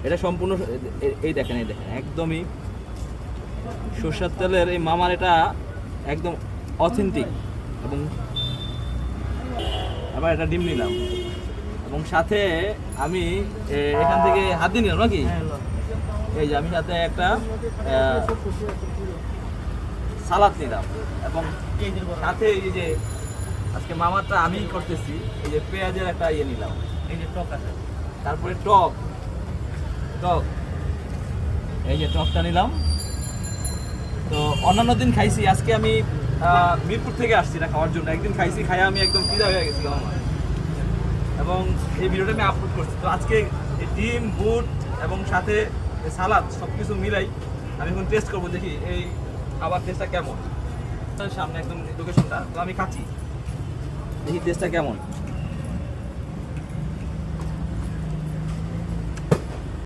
এটা সম্পূর্ণ এই দেখেন একদমই সরষের তেলের এই মামার, এটা একদম অথেন্টিক। এবং আবার এটা ডিম নিলাম, এবং সাথে আমি এখান থেকে হাত দিয়ে নিলাম নাকি, এই যে আমি সাথে একটা সালাদ নিলাম, এবং সাথে এই যে আজকে মামারটা আমি করতেছি, এই যে পেঁয়াজের একটা ইয়ে নিলাম, এই যে টক আছে, তারপরে টক এই যে টকটা নিলাম। তো অন্যান্য দিন খাইছি, আজকে আমি মিরপুর থেকে আসছি না খাওয়ার জন্য, একদিন খাইছি, খাইয়া আমি একদম ফিদা হয়ে গেছিলাম আমার, এবং এই ভিডিওটা আমি আপলোড করছি। তো আজকে এই ডিম, বুট এবং সাথে সালাদ সব কিছু মিলাই আমি এখন টেস্ট করবো, দেখি এই খাবার টেস্টটা কেমন। সামনে একদম লোকেশনটা, তো আমি খাচ্ছি, দেখি টেস্টটা কেমন।